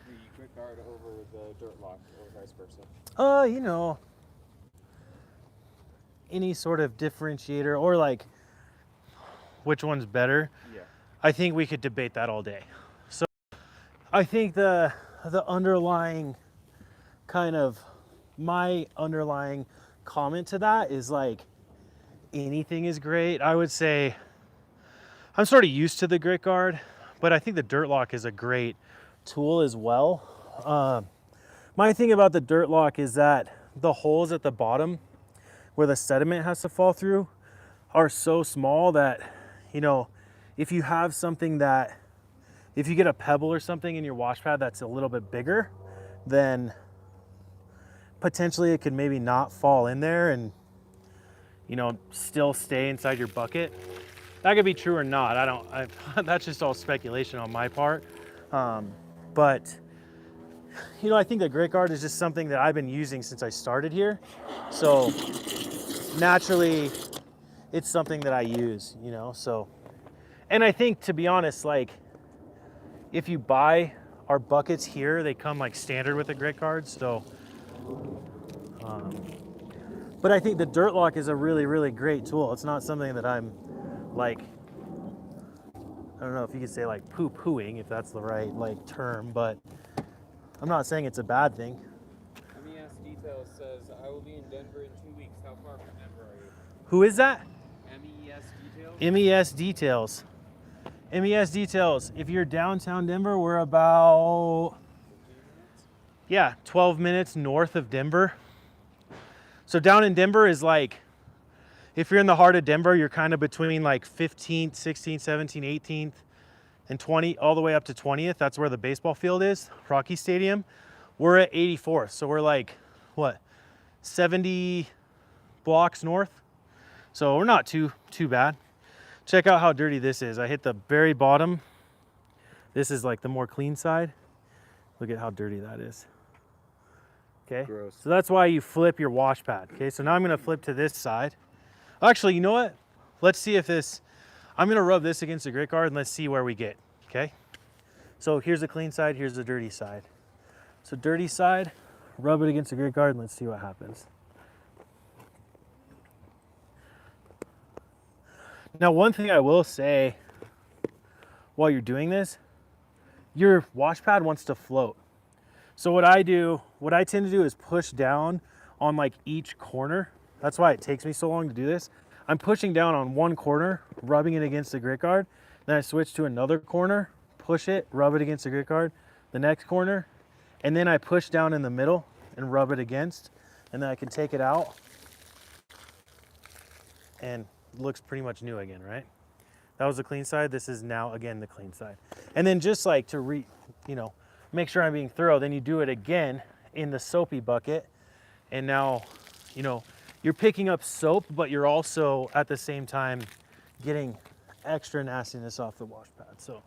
the grit guard over the dirt lock, or vice versa? You know, any sort of differentiator, or like which one's better. Yeah. I think we could debate that all day. So I think the underlying kind of, my underlying comment to that is like, anything is great. I would say I'm sort of used to the grit guard, but I think the dirt lock is a great tool as well. My thing about the dirt lock is that the holes at the bottom where the sediment has to fall through are so small that, you know, if you have something that, if you get a pebble or something in your wash pad that's a little bit bigger, then potentially it could maybe not fall in there and, you know, still stay inside your bucket. That could be true or not. That's just all speculation on my part. But, you know, I think the grit guard is just something that I've been using since I started here. So naturally, it's something that I use, you know, so. And I think, to be honest, like, if you buy our buckets here, they come like standard with the grit guard, so. But I think the Dirt Lock is a really, really great tool. It's not something that I'm like, I don't know if you could say like poo-pooing, if that's the right like term, but I'm not saying it's a bad thing. MES Details says, I will be in Denver in 2 weeks. How far from Denver are you? Who is that? MES Details? MES Details. MES Details. If you're downtown Denver, we're about, 12 minutes north of Denver. So down in Denver is like, if you're in the heart of Denver, you're kind of between like 15th, 16th, 17th, 18th, and 20, all the way up to 20th. That's where the baseball field is, Rocky Stadium. We're at 84th, so we're like, what, 70 blocks north? So we're not too bad. Check out how dirty this is. I hit the very bottom. This is like the more clean side. Look at how dirty that is. Okay, Gross. so that's why you flip your wash pad. Okay, so now I'm gonna flip to this side. Actually, you know what? Let's see if this, I'm gonna rub this against the grit guard and let's see where we get, okay? So here's the clean side, here's the dirty side. So dirty side, rub it against the grit guard and let's see what happens. Now, one thing I will say while you're doing this, your wash pad wants to float. So what I tend to do is push down on like each corner. That's why it takes me so long to do this. I'm pushing down on one corner, rubbing it against the grit guard. Then I switch to another corner, push it, rub it against the grit guard, the next corner, and then I push down in the middle and rub it against, and then I can take it out and it looks pretty much new again, right? That was the clean side. This is now again the clean side. And then just like to make sure I'm being thorough, then you do it again in the soapy bucket. And now, you know, you're picking up soap, but you're also at the same time getting extra nastiness off the wash pad. So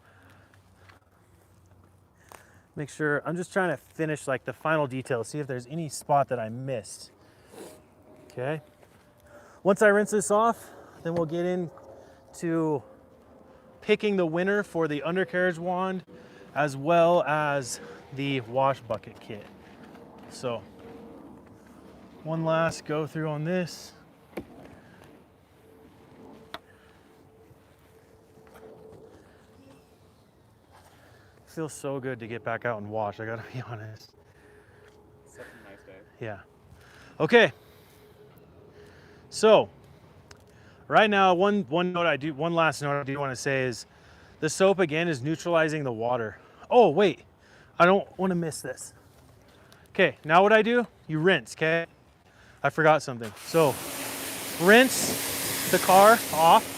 make sure, I'm just trying to finish like the final details, see if there's any spot that I missed. Okay. Once I rinse this off, then we'll get into picking the winner for the undercarriage wand as well as the wash bucket kit. So one last go through on this. Feels so good to get back out and wash, I gotta be honest. Such a nice day. Yeah. Okay. So right now, one last note I do want to say is the soap again is neutralizing the water. Oh wait, I don't want to miss this. Okay, now what I do, you rinse, okay? I forgot something. So rinse the car off.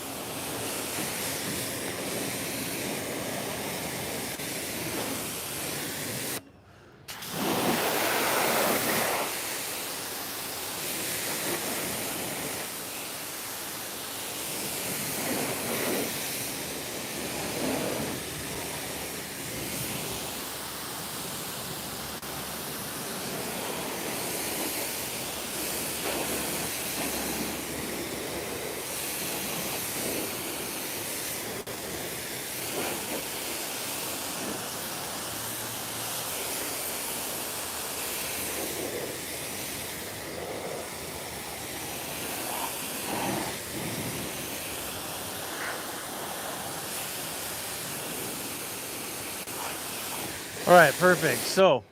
All right, perfect. So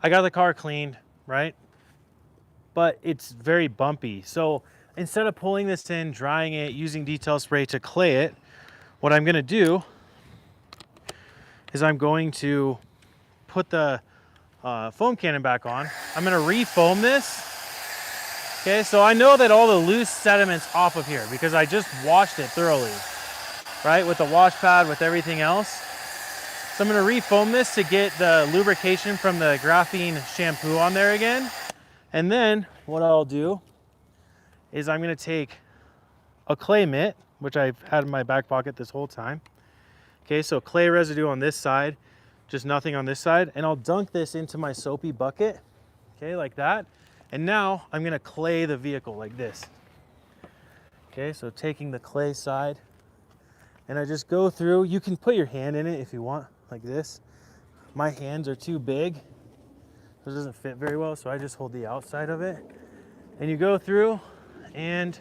I got the car cleaned, right? But it's very bumpy. So instead of pulling this in, drying it, using detail spray to clay it, what I'm gonna do is I'm going to put the foam cannon back on. I'm gonna re-foam this Okay, so I know that all the loose sediment's off of here because I just washed it thoroughly, right? With the wash pad, with everything else. So I'm gonna refoam this to get the lubrication from the graphene shampoo on there again. And then what I'll do is I'm gonna take a clay mitt, which I've had in my back pocket this whole time. Okay, so clay residue on this side, just nothing on this side. And I'll dunk this into my soapy bucket, okay, like that. And now I'm gonna clay the vehicle like this. Okay, so taking the clay side, and I just go through. You can put your hand in it if you want, like this. My hands are too big, so it doesn't fit very well, so I just hold the outside of it. And you go through and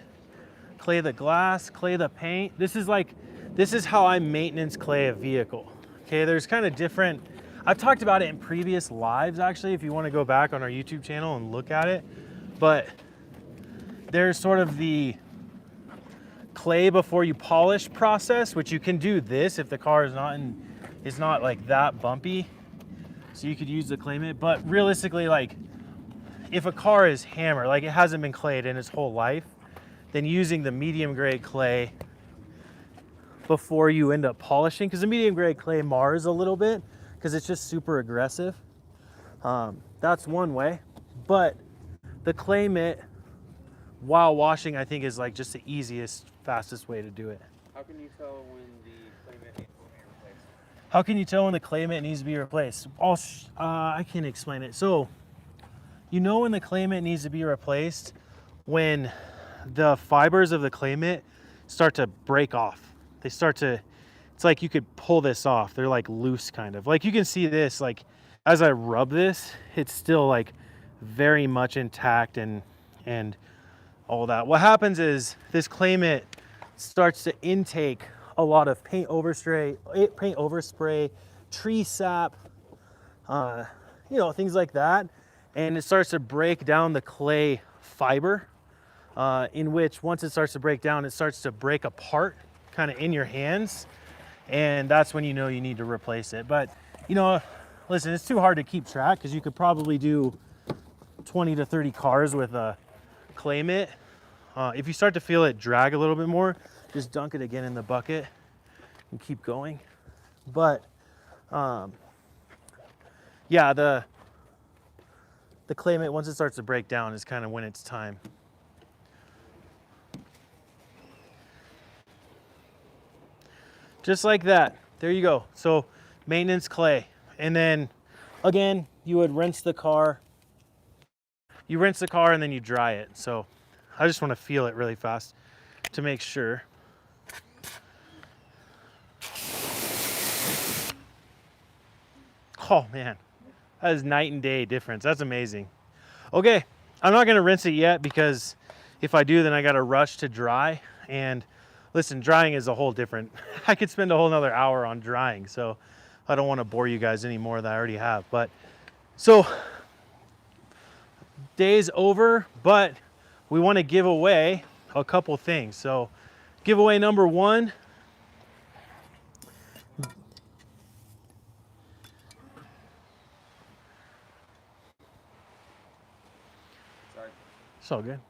clay the glass, clay the paint. This is how I maintenance clay a vehicle. Okay, there's kind of different, I've talked about it in previous lives actually, if you want to go back on our YouTube channel and look at it. But there's sort of the clay before you polish process, which you can do this if the car is not like that bumpy. So you could use the clay mitt, but realistically, like if a car is hammered, like it hasn't been clayed in its whole life, then using the medium grade clay before you end up polishing, because the medium grade clay mars a little bit because it's just super aggressive. That's one way, but the clay mitt while washing, I think, is like just the easiest, fastest way to do it. How can you tell when the clay mitt needs to be replaced? How can you tell when the clay mitt needs to be replaced? I can explain it. So you know when the clay mitt needs to be replaced when the fibers of the clay mitt start to break off. They start to, it's like you could pull this off. They're like loose kind of. Like you can see this, like as I rub this, it's still like very much intact and all that. What happens is this clay mitt starts to intake a lot of paint overspray, tree sap, things like that. And it starts to break down the clay fiber, in which once it starts to break down, it starts to break apart kind of in your hands. And that's when you know you need to replace it. But, listen, it's too hard to keep track because you could probably do 20 to 30 cars with a clay mitt. If you start to feel it drag a little bit more, just dunk it again in the bucket and keep going. But, yeah, the clay mitt, once it starts to break down, is kind of when it's time. Just like that. There you go. So maintenance clay. And then again, you would rinse the car. You rinse the car and then you dry it. So I just want to feel it really fast to make sure. Oh man, that is night and day difference. That's amazing. Okay, I'm not gonna rinse it yet because if I do, then I gotta rush to dry. And listen, drying is a whole different, I could spend a whole nother hour on drying. So I don't wanna bore you guys any more than I already have. But so day's over, but we wanna give away a couple things. So giveaway number one, it's all good.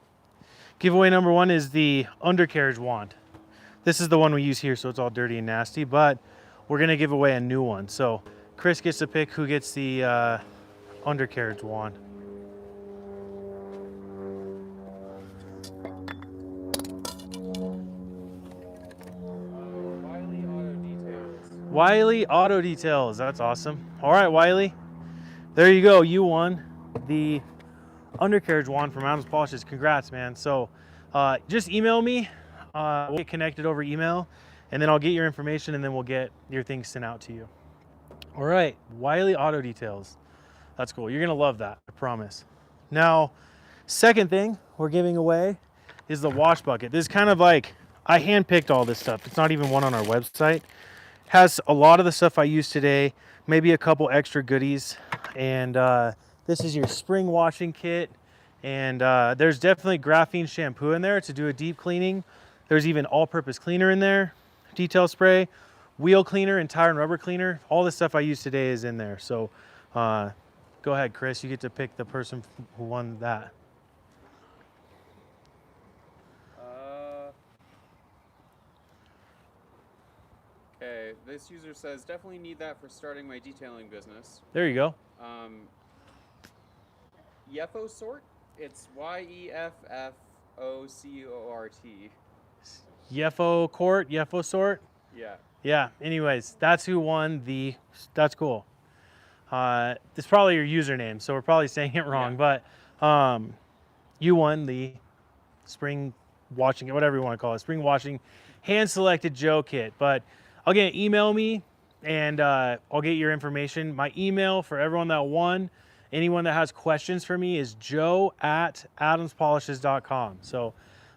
Giveaway number one is the undercarriage wand. This is the one we use here, so it's all dirty and nasty, but we're gonna give away a new one. So Chris gets to pick who gets the undercarriage wand. Wiley Auto Details. Wiley Auto Details, that's awesome. All right, Wiley, there you go. You won the undercarriage wand from Adams Polishes. Congrats, man. So just email me. We'll get connected over email, and then I'll get your information, and then we'll get your things sent out to you. All right, Wiley Auto Details. That's cool. You're gonna love that, I promise. Now, second thing we're giving away is the wash bucket. This is kind of like, I handpicked all this stuff. It's not even one on our website. Has a lot of the stuff I use today, maybe a couple extra goodies, and this is your spring washing kit, and there's definitely graphene shampoo in there to do a deep cleaning. There's even all-purpose cleaner in there, detail spray, wheel cleaner, and tire and rubber cleaner. All the stuff I use today is in there. So go ahead, Chris, you get to pick the person who won that. Okay, this user says, definitely need that for starting my detailing business. There you go. Yeffosort? It's Yeffocort. Yeffo Court, Yeffo Sort. Yeah. Yeah. Anyways, that's who won That's cool. It's probably your username, so we're probably saying it wrong, but you won the spring washing, whatever you want to call it, spring washing hand selected Joe kit. But again, email me and I'll get your information. My email for everyone that won, anyone that has questions for me, is joe@adamspolishes.com. So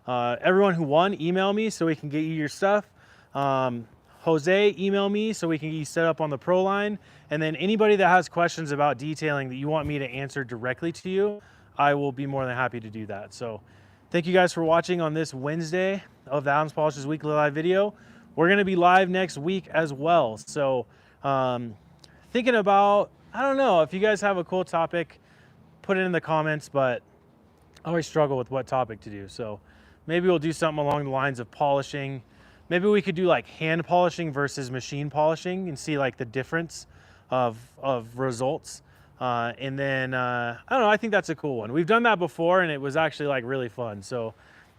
everyone who won, email me so we can get you your stuff. Jose, email me so we can get you set up on the Pro line. And then anybody that has questions about detailing that you want me to answer directly to you, I will be more than happy to do that. So thank you guys for watching on this Wednesday of the Adams Polishes Weekly Live video. We're going to be live next week as well. So thinking about, I don't know, if you guys have a cool topic, put it in the comments, but I always struggle with what topic to do. So maybe we'll do something along the lines of polishing. Maybe we could do like hand polishing versus machine polishing and see like the difference of results. And then, I don't know, I think that's a cool one. We've done that before and it was actually like really fun. So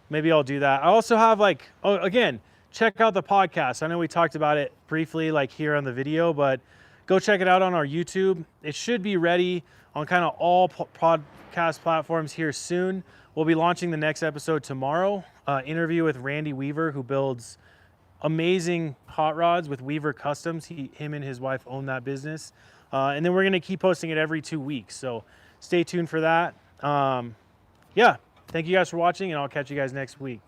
maybe I'll do that. I also have like, oh, again, check out the podcast. I know we talked about it briefly like here on the video, but go check it out on our YouTube. It should be ready on kind of all podcast platforms here soon. We'll be launching the next episode tomorrow. Interview with Randy Weaver, who builds amazing hot rods with Weaver Customs. Him and his wife own that business. And then we're going to keep posting it every 2 weeks. So stay tuned for that. Yeah, thank you guys for watching, and I'll catch you guys next week.